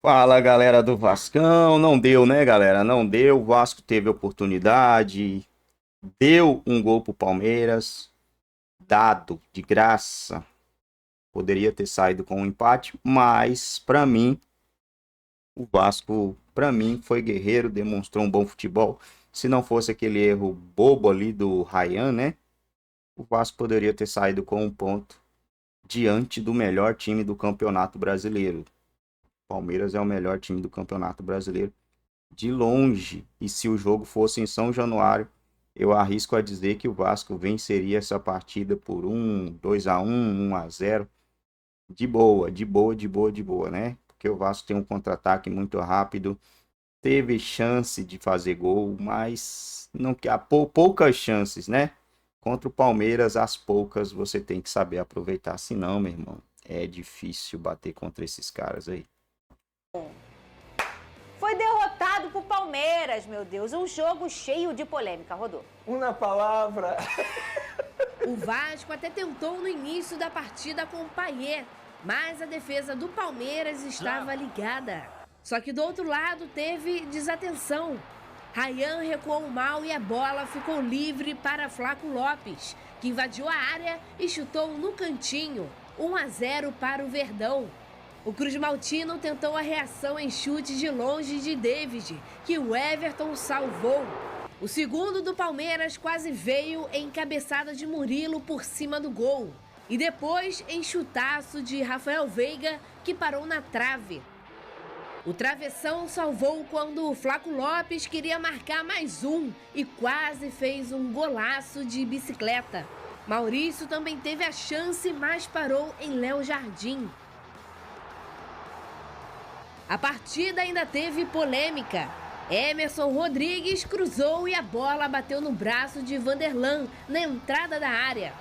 Fala, galera do Vascão. Não deu, né, galera? Não deu. O Vasco teve oportunidade, deu um gol pro Palmeiras, dado de graça. Poderia ter saído com um empate, mas pra mim, o Vasco, pra mim, foi guerreiro, demonstrou um bom futebol. Se não fosse aquele erro bobo ali do Ryan, né? O Vasco poderia ter saído com um ponto diante do melhor time do Campeonato Brasileiro. Palmeiras é o melhor time do Campeonato Brasileiro de longe. E se o jogo fosse em São Januário, eu arrisco a dizer que o Vasco venceria essa partida por 2-1, 1-0. De boa, de boa, de boa, de boa, né? Porque o Vasco tem um contra-ataque muito rápido. Teve chance de fazer gol, mas não há poucas chances, né? Contra o Palmeiras, as poucas você tem que saber aproveitar. Senão, meu irmão, é difícil bater contra esses caras aí. Foi derrotado pro Palmeiras, meu Deus. Um jogo cheio de polêmica, Rodolfo. Uma palavra. O Vasco até tentou no início da partida com o Payet, mas a defesa do Palmeiras estava ligada. Só que do outro lado teve desatenção. Ryan recuou mal e a bola ficou livre para Flaco Lopes, que invadiu a área e chutou no cantinho. 1-0 para o Verdão. O Cruz Maltino tentou a reação em chute de longe de David, que o Everton salvou. O segundo do Palmeiras quase veio em cabeçada de Murilo por cima do gol. E depois em chutaço de Rafael Veiga, que parou na trave. O travessão salvou quando o Flaco Lopes queria marcar mais um e quase fez um golaço de bicicleta. Maurício também teve a chance, mas parou em Léo Jardim. A partida ainda teve polêmica. Emerson Rodrigues cruzou e a bola bateu no braço de Vanderlan, na entrada da área.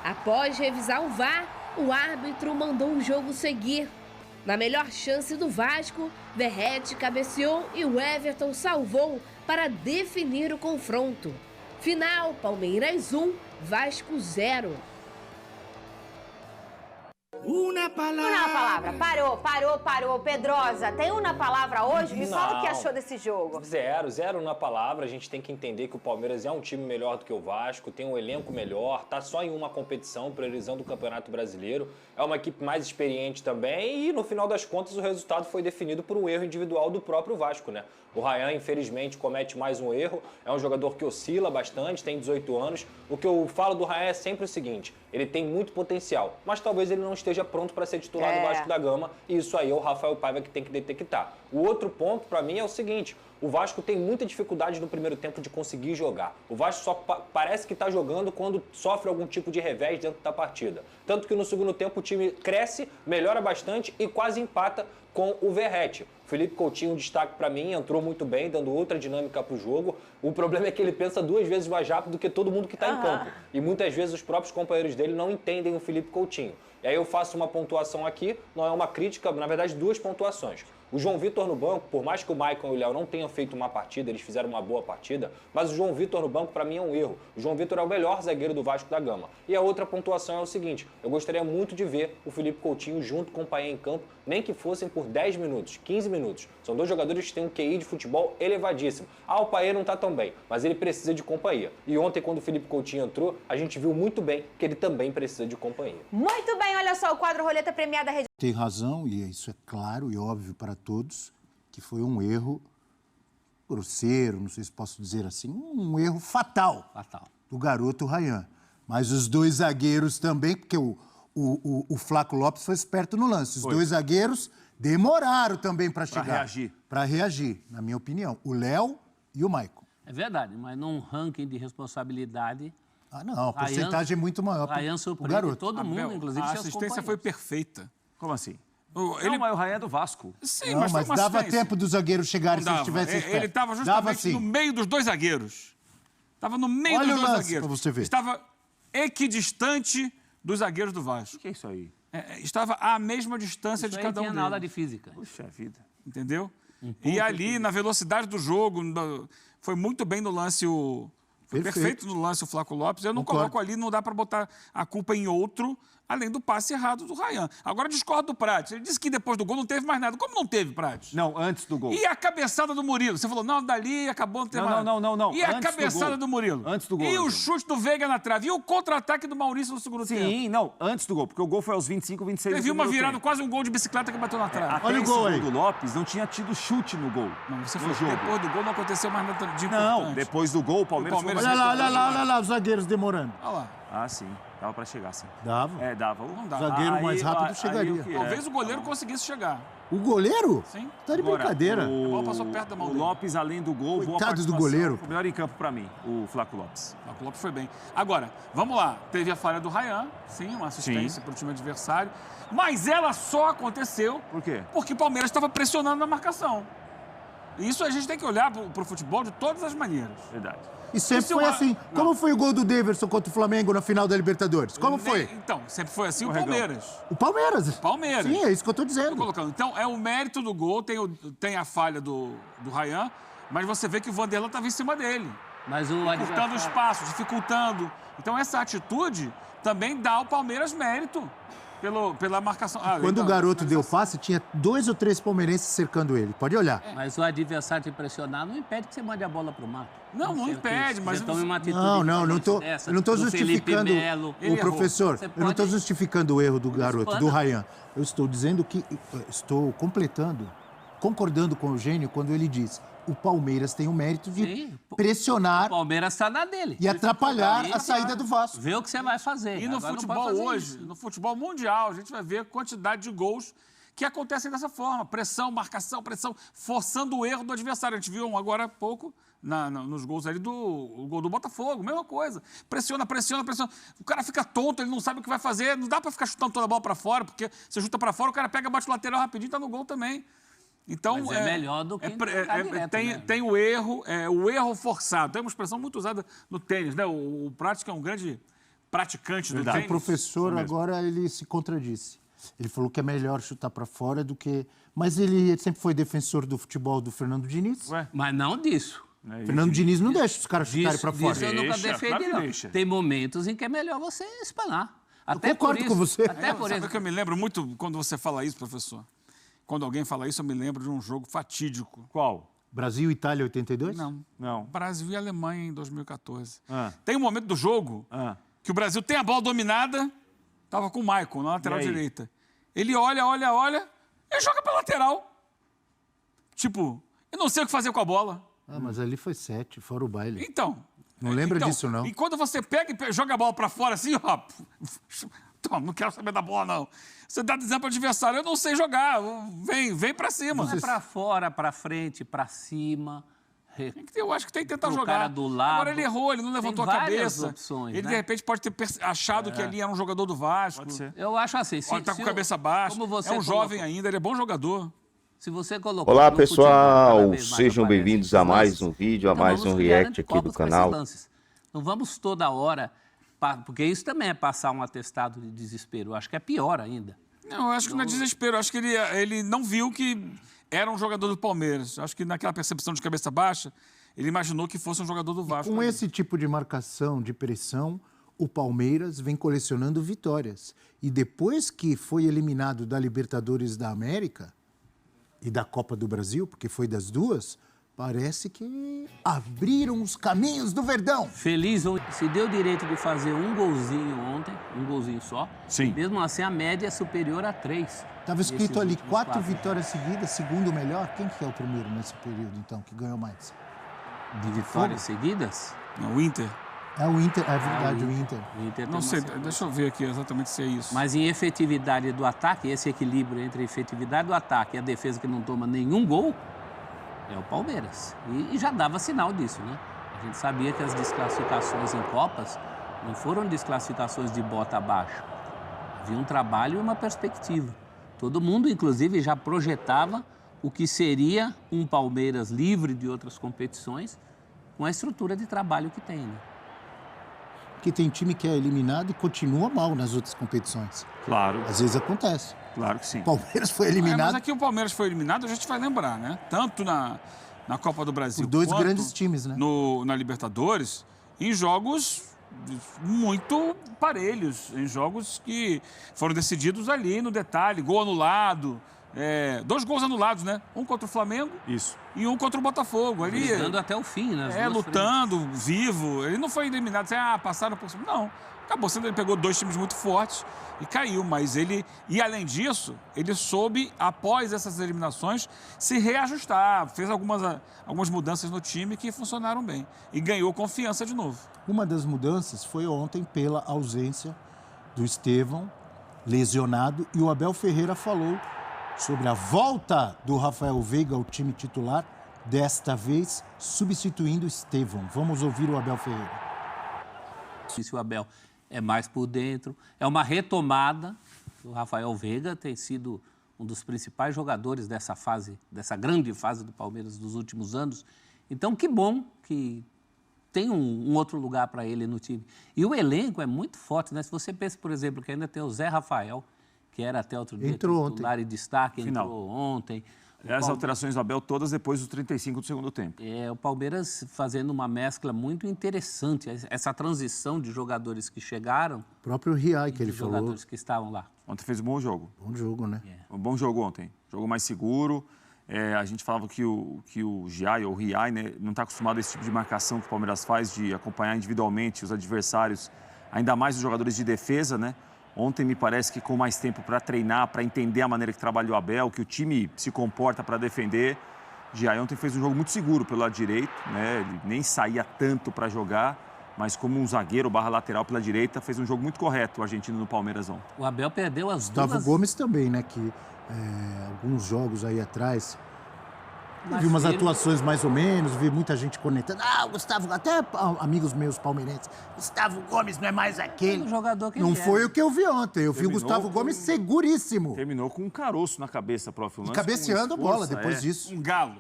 Após revisar o VAR, o árbitro mandou o jogo seguir. Na melhor chance do Vasco, Verratti cabeceou e o Everton salvou para definir o confronto. Final, Palmeiras 1, Vasco 0. Uma palavra. Parou. Pedrosa, tem uma palavra hoje? Me fala o que achou desse jogo. Zero na palavra. A gente tem que entender que o Palmeiras é um time melhor do que o Vasco, tem um elenco melhor, tá só em uma competição, priorizando o Campeonato Brasileiro. É uma equipe mais experiente também e, no final das contas, o resultado foi definido por um erro individual do próprio Vasco, né? O Ryan, infelizmente, comete mais um erro. É um jogador que oscila bastante, tem 18 anos. O que eu falo do Ryan é sempre o seguinte: ele tem muito potencial, mas talvez ele não esteja pronto para ser titular do Vasco da Gama, e isso aí é o Rafael Paiva que tem que detectar. O outro ponto, para mim, é o seguinte: o Vasco tem muita dificuldade no primeiro tempo de conseguir jogar. O Vasco só parece que está jogando quando sofre algum tipo de revés dentro da partida. Tanto que no segundo tempo o time cresce, melhora bastante e quase empata com o Verratti. Felipe Coutinho, um destaque para mim, entrou muito bem, dando outra dinâmica para o jogo. O problema é que ele pensa 2 vezes mais rápido do que todo mundo que está em campo. E muitas vezes os próprios companheiros dele não entendem o Felipe Coutinho. E aí eu faço uma pontuação aqui, não é uma crítica, na verdade 2 pontuações. O João Vitor no banco, por mais que o Maicon e o Léo não tenham feito uma partida, eles fizeram uma boa partida, mas o João Vitor no banco, para mim, é um erro. O João Vitor é o melhor zagueiro do Vasco da Gama. E a outra pontuação é o seguinte: eu gostaria muito de ver o Felipe Coutinho junto com o Payet em campo, nem que fossem por 10 minutos, 15 minutos. São 2 jogadores que têm um QI de futebol elevadíssimo. O Payet não tá tão bem, mas ele precisa de companhia. E ontem, quando o Felipe Coutinho entrou, a gente viu muito bem que ele também precisa de companhia. Muito bem, olha só, o quadro Roleta Premiada Rede. Tem razão, e isso é claro e óbvio para todos, que foi um erro grosseiro, não sei se posso dizer assim, um erro fatal do garoto Ryan. Mas os 2 zagueiros também, porque o Flaco Lopes foi esperto no lance. Os 2 zagueiros demoraram também para chegar. Para reagir, na minha opinião. O Léo e o Maicon. É verdade, mas num ranking de responsabilidade... Não, a porcentagem é muito maior para o garoto. Todo mundo, inclusive a seus assistência foi companheiros. perfeita. Como assim? Ele... Mas o Raí é do Vasco. Sim, Não, mas foi uma dava assistência. tempo do zagueiro chegar se ele estivesse esperto. Ele estava justamente no meio dos 2 zagueiros. Estava no meio Olha dos o 2 lance zagueiros. pra você ver. Estava equidistante dos zagueiros do Vasco. O que é isso aí? Estava à mesma distância Isso de aí cada um tinha deles. na aula de física. Puxa vida. Entendeu? E ali, na velocidade do jogo, foi muito bem no lance Foi perfeito no lance o Flaco Lopes. Eu não coloco ali, não dá para botar a culpa em outro. além do passe errado do Ryan. Agora discordo do Prates. Ele disse que depois do gol não teve mais nada. Como não teve, Prates? Não, antes do gol. E a cabeçada do Murilo? Você falou, não, dali acabou, não tem mais nada. Não. E a Antes cabeçada do Murilo? Antes do gol. E o chute do Veiga na trave? E o contra-ataque do Maurício no segundo tempo? Sim, não, antes do gol, porque o gol foi aos 25, 26 Teve do uma primeiro virada, tempo. quase um gol de bicicleta que bateu na trave. Até Olha o esse gol aí. do Lopes, não tinha tido chute no gol. Não, você no falou que jogo. depois do gol não aconteceu mais nada de importante. Não, depois do gol, o Palmeiras... O Palmeiras- Olha lá, os zagueiros demorando. Olha lá. Ah, sim, dava pra chegar, sim. Dava. É, dava. Não dá. O zagueiro mais rápido chegaria. o que é? Talvez o goleiro conseguisse chegar. O goleiro? Sim. Tá de Agora, brincadeira. A bola passou perto da mão O dele. Lopes, além do gol, boa Coitado do participação. goleiro. Foi o melhor em campo pra mim, o Flaco Lopes. O Lopes foi bem. Agora, vamos lá. Teve a falha do Ryan, sim, uma assistência para o time adversário. Mas ela só aconteceu Por quê? porque o Palmeiras estava pressionando na marcação. E isso a gente tem que olhar para o futebol de todas as maneiras. Verdade. E sempre Isso foi é- assim. Não. Como foi o gol do Daverson contra o Flamengo na final da Libertadores? Como foi? Então, sempre foi assim o Escorregão. Palmeiras. O Palmeiras. Palmeiras. Sim, é isso que eu tô Tô dizendo. colocando. Então, é o mérito do gol, tem a falha do Ryan, mas você vê que o Vanderlan estava em cima dele. Mas o Cortando o adversário... espaço, dificultando. Então, essa atitude também dá ao Palmeiras mérito pela marcação. Quando então, o garoto deu passe, tinha 2 ou 3 palmeirenses cercando ele. Pode olhar. Mas o adversário te pressionar não impede que você mande a bola pro mato. Não sei, impede, se mas você tome uma atitude Não tô, dessa, eu não tô do Felipe justificando Melo. Ele o errou. professor. Você Eu não tô pode- justificando o erro do garoto, do espana. Ryan. Eu estou dizendo que estou completando, concordando com o Eugênio quando ele diz: o Palmeiras tem o mérito de Sim. pressionar O Palmeiras está na dele. e atrapalhar Aí, a saída do Vasco. Vê o que você vai fazer. E no Agora não futebol pode fazer hoje, isso. no futebol mundial, a gente vai ver a quantidade de gols que acontecem dessa forma. Pressão, marcação, pressão, forçando o erro do adversário. A gente viu agora há pouco nos gols ali o gol do Botafogo, mesma coisa. Pressiona. O cara fica tonto, ele não sabe o que vai fazer. Não dá pra ficar chutando toda a bola pra fora, porque você chuta pra fora, o cara pega, bate o lateral rapidinho e tá no gol também. Então, Mas é melhor do que ficar direto, né? tem o erro forçado. Tem uma expressão muito usada no tênis, né? O Prates, que é um grande praticante do O tênis. professor agora ele se contradisse. Ele falou que é melhor chutar para fora do que... Mas ele sempre foi defensor do futebol do Fernando Diniz. Ué? Mas não disso. Fernando Diniz não deixa os caras chutarem para fora. Disso eu nunca Deixa, defendi, claro que não. deixa. Tem momentos em que é melhor você espanar. Até concordo por isso, com você. Até por Sabe isso. que eu me lembro muito quando você fala isso, professor? Quando alguém fala isso, eu me lembro de um jogo fatídico. Qual? Brasil e Itália 82? Não. Brasil e Alemanha em 2014. Ah. Tem um momento do jogo Ah. que o Brasil tem a bola dominada, tava com o Maicon na lateral E aí? direita. Ele olha e joga pra lateral. Tipo, eu não sei o que fazer com a bola. Ah, mas ali foi 7, fora o baile. Então. Não lembra disso, não. E quando você pega e joga a bola pra fora assim, ó. Toma, não quero saber da bola, não. Você dá dizendo pro adversário, eu não sei jogar. Vem pra cima. Não é pra fora, pra frente, pra cima. Eu acho que tem que tentar Pro jogar. cara do lado. Agora ele errou, ele não levantou Tem a várias cabeça. opções, Ele, né? de repente, pode ter achado que ali era um jogador do Vasco. Pode ser. Eu acho assim. Olha, tá com a cabeça baixa. Como você É um jovem colocou- ainda, ele é bom jogador. Se você colocou Olá no futebol, pessoal, cada vez mais sejam aparecem bem-vindos a esses mais lances. um vídeo, a Então mais vamos um criar react aqui do anticorpos pra esses canal. lances. Não vamos toda hora, porque isso também é passar um atestado de desespero. Eu acho que é pior ainda. Não, eu acho que não é desespero. Eu acho que ele não viu que era um jogador do Palmeiras. Eu acho que naquela percepção de cabeça baixa, ele imaginou que fosse um jogador do Vasco. Com esse tipo de marcação, de pressão, o Palmeiras vem colecionando vitórias. E depois que foi eliminado da Libertadores da América e da Copa do Brasil, porque foi das duas, parece que abriram os caminhos do Verdão. Feliz, se deu o direito de fazer um golzinho ontem, um golzinho só. Sim. E mesmo assim, a média é superior a 3. Estava escrito Nesses ali últimos 4 quatro. vitórias seguidas, segundo melhor. Quem que é o primeiro nesse período, então, que ganhou mais? De vitórias seguidas? Não, o Inter. É o Inter, é verdade, o Inter. O Inter tem Não uma sei, sequência. deixa eu ver aqui exatamente se é isso. Mas em efetividade do ataque, esse equilíbrio entre a efetividade do ataque e a defesa que não toma nenhum gol, é o Palmeiras. E já dava sinal disso, né? A gente sabia que as desclassificações em Copas não foram desclassificações de bota abaixo. Havia um trabalho e uma perspectiva. Todo mundo, inclusive, já projetava o que seria um Palmeiras livre de outras competições com a estrutura de trabalho que tem, né? Que tem time que é eliminado e continua mal nas outras competições. Claro, Às vezes acontece. claro que sim. O Palmeiras foi Mas eliminado aqui o Palmeiras foi eliminado, a gente vai lembrar, né? Tanto na Copa do Brasil por dois quanto grandes times, né? na Libertadores, em jogos muito parelhos, em jogos que foram decididos ali no detalhe, gol anulado, 2 gols anulados, né? Um contra o Flamengo Isso. e um contra o Botafogo. Ali, Lutando até o fim, né? lutando, vivo. Ele não foi eliminado, passaram por cima. Não. Acabou sendo, ele pegou 2 times muito fortes e caiu, mas e além disso, ele soube, após essas eliminações, se reajustar, fez algumas mudanças no time que funcionaram bem e ganhou confiança de novo. Uma das mudanças foi ontem pela ausência do Estevão, lesionado, e o Abel Ferreira falou sobre a volta do Rafael Veiga ao time titular, desta vez substituindo o Estevão. Vamos ouvir o Abel Ferreira. Se o Abel é mais por dentro, é uma retomada. O Rafael Veiga tem sido um dos principais jogadores dessa grande fase do Palmeiras dos últimos anos. Então, que bom que tem um outro lugar para ele no time. E o elenco é muito forte, né? Se você pensa, por exemplo, que ainda tem o Zé Rafael, que era até outro dia titular e destaque, entrou ontem. As alterações do Abel todas depois dos 35 do segundo tempo. O Palmeiras fazendo uma mescla muito interessante. Essa transição de jogadores que chegaram. O próprio Riai, que ele falou. Jogadores que estavam lá. Ontem fez um bom jogo. Bom jogo, né? Um bom jogo ontem. Jogo mais seguro. A gente falava que o Giai, ou o Riai, né, não está acostumado a esse tipo de marcação que o Palmeiras faz, de acompanhar individualmente os adversários, ainda mais os jogadores de defesa, né? Ontem me parece que com mais tempo para treinar, para entender a maneira que trabalha o Abel, que o time se comporta para defender. Giai ontem fez um jogo muito seguro pelo lado direito, né? Ele nem saía tanto para jogar, mas como um zagueiro barra lateral pela direita, fez um jogo muito correto o argentino no Palmeiras ontem. O Abel perdeu as Gustavo duas... Gomes também, né? Que alguns jogos aí atrás... Vi umas atuações mais ou menos, vi muita gente conectando. O Gustavo, até amigos meus palmeirenses, Gustavo Gomes não é mais aquele. Jogador que não foi o que eu vi ontem. Eu vi o Gustavo Gomes seguríssimo. Terminou com um caroço na cabeça, próprio lance. E cabeceando a bola depois disso. Um galo.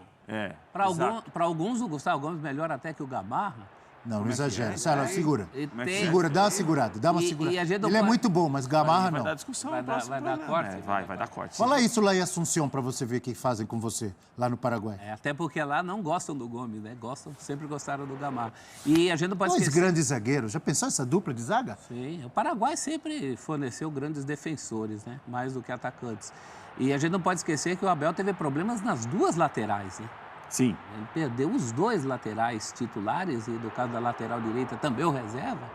Para alguns, o Gustavo Gomes melhor até que o Gamarra. Não exagera. Sara, segura. Tem... Segura, dá uma segurada. Dá uma segurada. Ele é muito bom, mas Gamarra não. Vai dar discussão. Vai dar corte. Vai dar corte. Fala isso lá em Assunção para você ver o que fazem com você lá no Paraguai. Até porque lá não gostam do Gomes, né? Sempre gostaram do Gamarra. E a gente não pode esquecer... grandes zagueiros. Já pensou essa dupla de zaga? Sim. O Paraguai sempre forneceu grandes defensores, né? Mais do que atacantes. E a gente não pode esquecer que o Abel teve problemas nas duas laterais, né? Sim. Ele perdeu os 2 laterais titulares, e no caso da lateral direita também o reserva,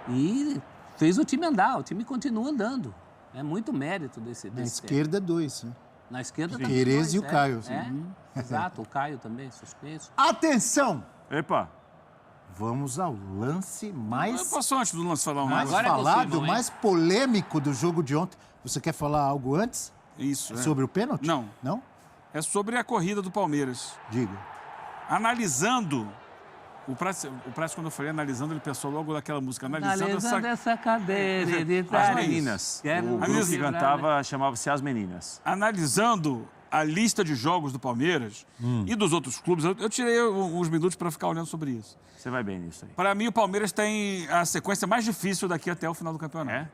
e fez o time andar, o time continua andando. É muito mérito desse Na esquerda, 2, né? Na esquerda também. Queiroz e o Caio. Exato, o Caio também, suspenso. Atenção! Epa! Vamos ao lance mais... Eu posso, antes do lance, falar mais falado, mais polêmico do jogo de ontem. Você quer falar algo antes? Isso. Sobre o pênalti? Não. Não? É sobre a corrida do Palmeiras. Diga. Analisando, o Praça, quando eu falei analisando, ele pensou logo naquela música. Analisando essa cadeira de As Meninas. O grupo que cantava chamava-se As Meninas. Analisando a lista de jogos do Palmeiras e dos outros clubes, eu tirei uns minutos para ficar olhando sobre isso. Você vai bem nisso aí. Para mim, o Palmeiras tem a sequência mais difícil daqui até o final do campeonato.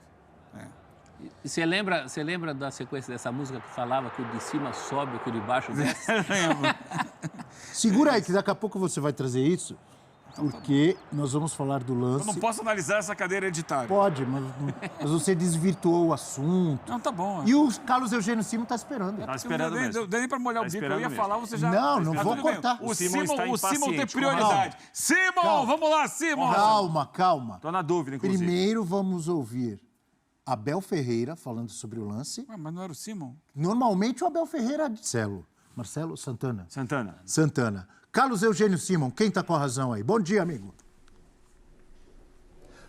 E você lembra da sequência dessa música que falava que o de cima sobe, que o de baixo desce? Segura aí, que daqui a pouco você vai trazer isso, porque nós vamos falar do lance... Eu não posso analisar essa cadeira editária. Pode, mas você desvirtuou o assunto. Não, tá bom. E o Carlos Eugênio Simon tá esperando. Tá esperando mesmo. Deu nem pra molhar o bico, eu ia falar, você já... Não vou cortar. O Simon tem prioridade. Simon, vamos lá, Simon! Calma. Tô na dúvida, inclusive. Primeiro vamos ouvir Abel Ferreira falando sobre o lance. Mas não era o Simon? Normalmente o Abel Ferreira é Marcelo Santana. Santana. Carlos Eugênio Simon, quem está com a razão aí? Bom dia, amigo.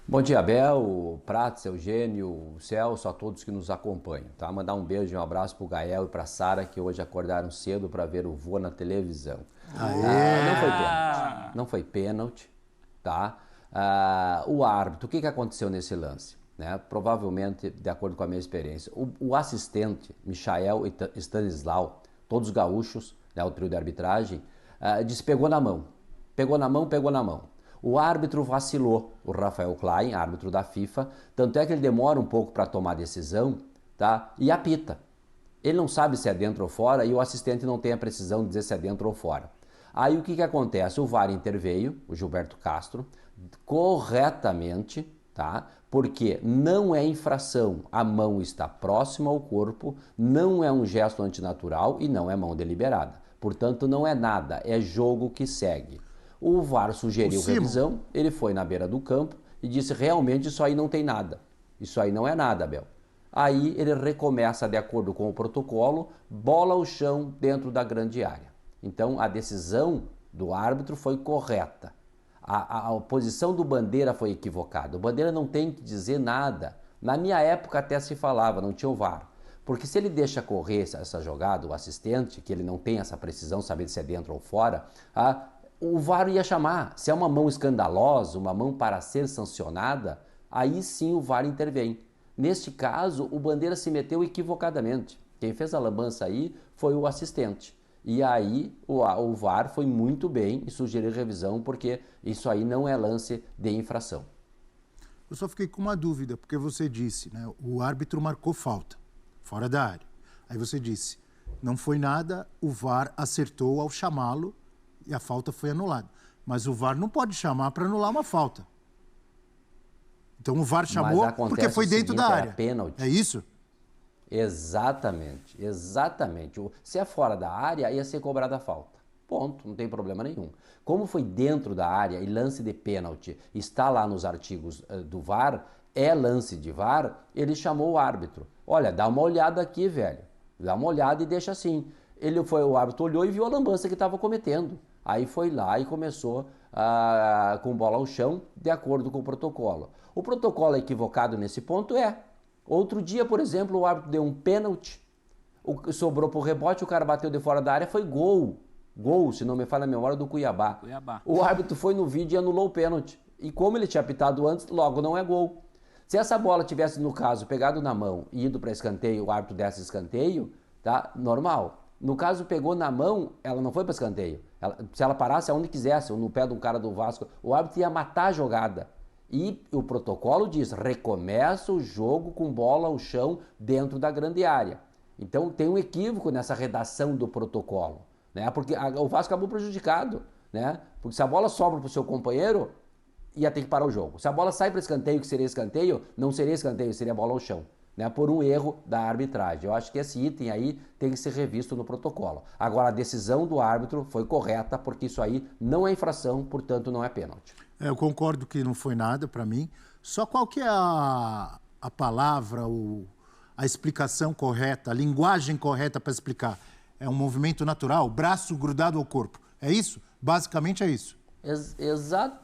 Bom dia, Abel, Prats, Eugênio, Celso, a todos que nos acompanham. Tá? Mandar um beijo e um abraço para o Gael e para a Sara, que hoje acordaram cedo para ver o Vô na televisão. Não foi pênalti, tá? O árbitro, o que aconteceu nesse lance? Né? Provavelmente, de acordo com a minha experiência, o assistente, Michael e Stanislau, todos gaúchos, né, o trio de arbitragem, disse pegou na mão. O árbitro vacilou, o Rafael Klein, árbitro da FIFA, tanto é que ele demora um pouco para tomar a decisão, tá? E apita. Ele não sabe se é dentro ou fora e o assistente não tem a precisão de dizer se é dentro ou fora. Aí o que acontece? O VAR interveio, o Gilberto Castro, corretamente, tá? Porque não é infração, a mão está próxima ao corpo, não é um gesto antinatural e não é mão deliberada. Portanto, não é nada, é jogo que segue. O VAR sugeriu revisão, ele foi na beira do campo e disse, realmente isso aí não tem nada. Isso aí não é nada, Abel. Aí ele recomeça de acordo com o protocolo, bola ao chão dentro da grande área. Então, a decisão do árbitro foi correta. A posição do Bandeira foi equivocada. O Bandeira não tem que dizer nada. Na minha época até se falava, não tinha o VAR. Porque se ele deixa correr essa jogada, o assistente, que ele não tem essa precisão, saber se é dentro ou fora, o VAR ia chamar. Se é uma mão escandalosa, uma mão para ser sancionada, aí sim o VAR intervém. Neste caso, o Bandeira se meteu equivocadamente. Quem fez a lambança aí foi o assistente. E aí o VAR foi muito bem e sugeriu revisão, porque isso aí não é lance de infração. Eu só fiquei com uma dúvida, porque você disse, né, o árbitro marcou falta, fora da área. Aí você disse, não foi nada, o VAR acertou ao chamá-lo e a falta foi anulada. Mas o VAR não pode chamar para anular uma falta. Então o VAR chamou porque foi dentro da área. Pênalti. É isso? Exatamente, exatamente. Se é fora da área, ia ser cobrada a falta. Ponto, não tem problema nenhum. Como foi dentro da área e lance de pênalti está lá nos artigos do VAR, é lance de VAR, ele chamou o árbitro. Olha, dá uma olhada aqui, velho. Dá uma olhada e deixa assim. O árbitro olhou e viu a lambança que estava cometendo. Aí foi lá e começou com bola ao chão, de acordo com o protocolo. O protocolo é equivocado nesse ponto? É. Outro dia, por exemplo, o árbitro deu um pênalti, sobrou pro rebote, o cara bateu de fora da área, foi gol. Gol, se não me falha a memória, do Cuiabá. O árbitro foi no vídeo e anulou o pênalti. E como ele tinha apitado antes, logo não é gol. Se essa bola tivesse, no caso, pegado na mão e ido para escanteio, o árbitro desse escanteio, tá? Normal. No caso, pegou na mão, ela não foi para escanteio. Se ela parasse aonde quisesse, ou no pé de um cara do Vasco, o árbitro ia matar a jogada. E o protocolo diz, recomeça o jogo com bola ao chão dentro da grande área. Então tem um equívoco nessa redação do protocolo, né? Porque o Vasco acabou prejudicado, né? Porque se a bola sobra para o seu companheiro, ia ter que parar o jogo. Se a bola sai para escanteio, que seria escanteio, não seria escanteio, seria bola ao chão, né? Por um erro da arbitragem. Eu acho que esse item aí tem que ser revisto no protocolo. Agora, a decisão do árbitro foi correta, porque isso aí não é infração, portanto não é pênalti. Eu concordo que não foi nada para mim. Só qual que é a palavra, a explicação correta, a linguagem correta para explicar? É um movimento natural, braço grudado ao corpo. É isso? Basicamente é isso. Exato.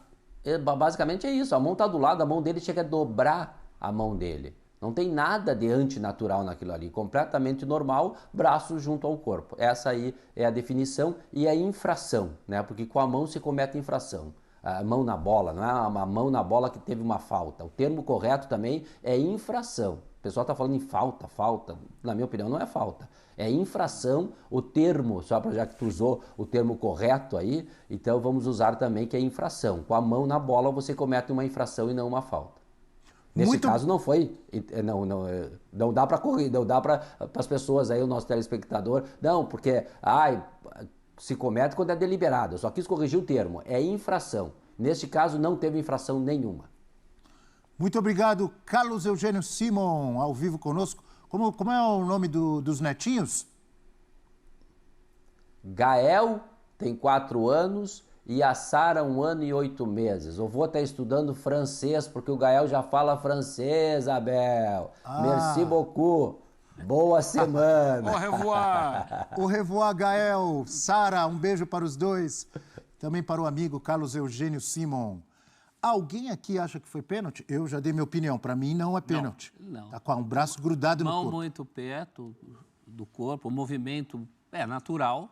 Basicamente é isso. A mão está do lado, a mão dele chega a dobrar a mão dele. Não tem nada de antinatural naquilo ali. Completamente normal, braço junto ao corpo. Essa aí é a definição e a infração, né? Porque com a mão se comete infração. A mão na bola, não é uma mão na bola que teve uma falta. O termo correto também é infração. O pessoal está falando em falta. Na minha opinião, não é falta. É infração, o termo, só para já que tu usou o termo correto aí, então vamos usar também que é infração. Com a mão na bola você comete uma infração e não uma falta. Nesse caso não foi, não dá para correr, não dá para as pessoas aí, o nosso telespectador, não, porque se comete quando é deliberado. Eu só quis corrigir o termo, é infração. Neste caso não teve infração nenhuma. Muito obrigado, Carlos Eugênio Simon, ao vivo conosco. Como é o nome dos netinhos? Gael tem 4 anos e a Sara 1 ano e 8 meses. Eu vou estar estudando francês, porque o Gael já fala francês, Abel. Merci beaucoup. Boa semana. Au revoir. Au revoir, Gael. Sara, um beijo para os dois. Também para o amigo Carlos Eugênio Simon. Alguém aqui acha que foi pênalti? Eu já dei minha opinião. Para mim, não é pênalti. Não. Tá com um braço grudado no corpo. Mão muito perto do corpo, o movimento é natural,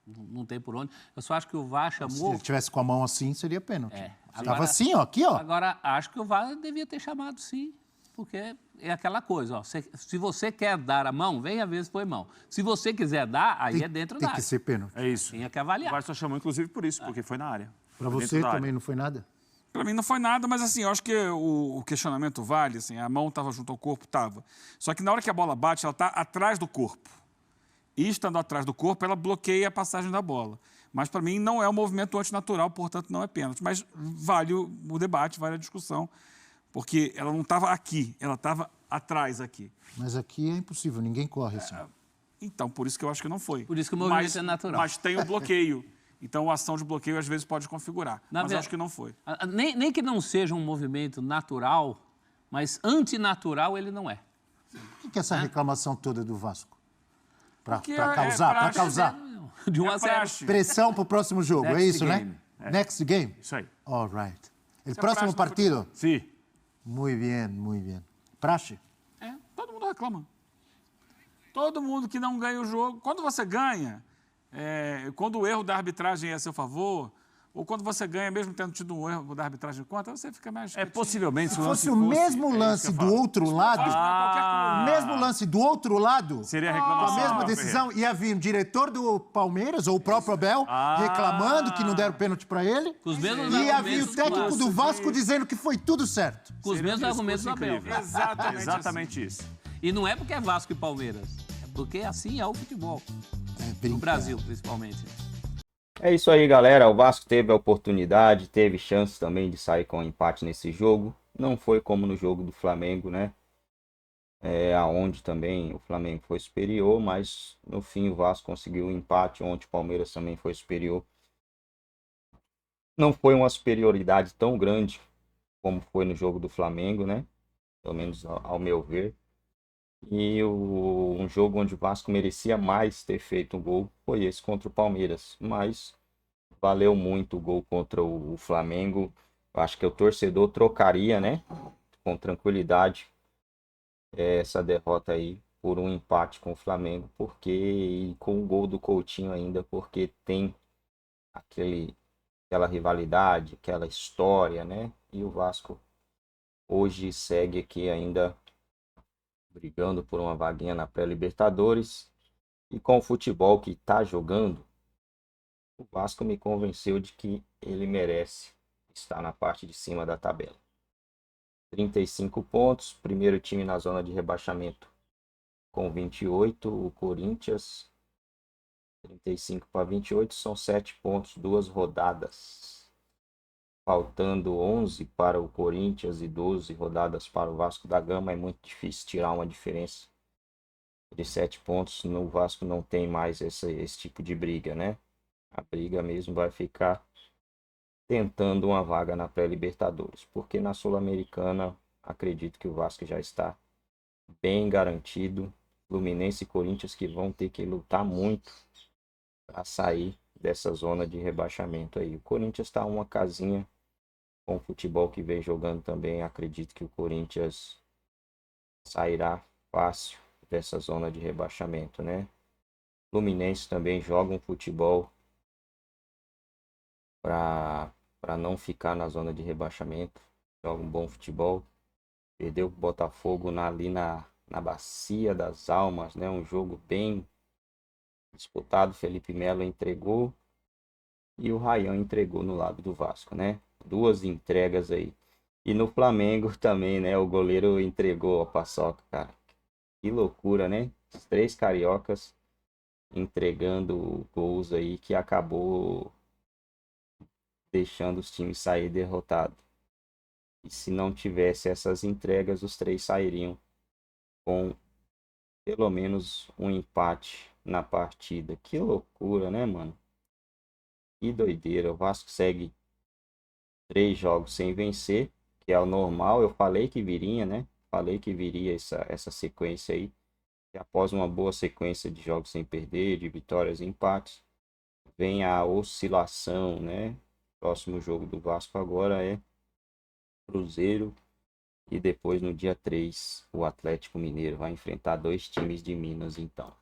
não tem por onde. Eu só acho que o VAR chamou... Se ele tivesse com a mão assim, seria pênalti. Agora, tava assim, ó, aqui, ó. Agora, acho que o VAR devia ter chamado sim, porque é aquela coisa, ó. Se você quer dar a mão, vem a vez foi mão. Se você quiser dar, aí é dentro da área. Tem que ser pênalti. É isso. Tinha que avaliar. O VAR só chamou, inclusive, por isso, porque foi na área. Para você também não foi nada? Para mim não foi nada, mas assim, eu acho que o questionamento vale, assim, a mão estava junto ao corpo, estava. Só que na hora que a bola bate, ela está atrás do corpo. e estando atrás do corpo, ela bloqueia a passagem da bola. Mas, para mim, não é um movimento antinatural, portanto, não é pênalti. Mas vale o debate, vale a discussão, porque ela não estava aqui, ela estava atrás aqui. Mas aqui é impossível, ninguém corre assim. Então, por isso que eu acho que não foi. Por isso que o movimento é natural. Mas tem o bloqueio. Então, a ação de bloqueio, às vezes, pode configurar. Mas acho que não foi. Nem que não seja um movimento natural, mas antinatural ele não é. O que é essa reclamação toda do Vasco? Para Porque causar, para causar. De 1 a 0. praxe. Pressão para o próximo jogo, é Next isso, game. né? Next game? Isso aí. All right. El Essa próximo praxe partido? Sim. Muy bien, muy bien. Praxe? Todo mundo reclama. Todo mundo que não ganha o jogo. Quando você ganha, quando o erro da arbitragem é a seu favor, ou quando você ganha, mesmo tendo tido um erro da arbitragem contra, você fica mais... Possivelmente, Se fosse o mesmo lance do outro lado, o mesmo lance do outro lado, seria a com a reclamação. mesma decisão, ia vir o diretor do Palmeiras, ou o próprio Abel, reclamando que não deram pênalti para ele, Com os mesmos e ia vir o argumentos técnico do do Vasco dizendo que foi tudo certo. Com os mesmos argumentos do Abel. Exatamente isso. E não é porque é Vasco e Palmeiras, é porque assim é o futebol. No Brasil, principalmente. É isso aí, galera. O Vasco teve a oportunidade, teve chance também de sair com um empate nesse jogo. Não foi como no jogo do Flamengo, né? Aonde também o Flamengo foi superior, mas no fim o Vasco conseguiu um empate, onde o Palmeiras também foi superior. Não foi uma superioridade tão grande como foi no jogo do Flamengo, né? Pelo menos ao meu ver. E um jogo onde o Vasco merecia mais ter feito um gol foi esse contra o Palmeiras. Mas valeu muito o gol contra o Flamengo. Eu acho que o torcedor trocaria, né? Com tranquilidade essa derrota aí por um empate com o Flamengo. E com o gol do Coutinho ainda, porque tem aquela rivalidade, aquela história, né? E o Vasco hoje segue aqui ainda brigando por uma vaguinha na pré-Libertadores. E com o futebol que está jogando, o Vasco me convenceu de que ele merece estar na parte de cima da tabela. 35 pontos, primeiro time na zona de rebaixamento com 28, o Corinthians. 35 para 28 são 7 pontos, 2 rodadas. Faltando 11 para o Corinthians e 12 rodadas para o Vasco da Gama, é muito difícil tirar uma diferença de 7 pontos. No Vasco não tem mais esse tipo de briga, né? A briga mesmo vai ficar tentando uma vaga na pré-Libertadores, porque na Sul-Americana acredito que o Vasco já está bem garantido. Fluminense e Corinthians que vão ter que lutar muito para sair dessa zona de rebaixamento aí. O Corinthians está uma casinha com o futebol que vem jogando também. Acredito que o Corinthians sairá fácil dessa zona de rebaixamento, né? O Fluminense também joga um futebol para não ficar na zona de rebaixamento. Joga um bom futebol. Perdeu o Botafogo ali na Bacia das Almas, né? Um jogo bem disputado. Felipe Melo entregou e o Ryan entregou no lado do Vasco, né? 2 entregas aí. E no Flamengo também, né? O goleiro entregou a paçoca, cara. Que loucura, né? Os 3 cariocas entregando gols aí que acabou deixando os times sair derrotados. E se não tivesse essas entregas, os 3 sairiam com pelo menos um empate na partida. Que loucura, né, mano? Que doideira. O Vasco segue 3 jogos sem vencer, que é o normal. Eu falei que viria, né? Falei que viria essa sequência aí. E após uma boa sequência de jogos sem perder, de vitórias e empates, vem a oscilação, né? Próximo jogo do Vasco agora é Cruzeiro. E depois, no dia 3, o Atlético Mineiro vai enfrentar 2 times de Minas, então.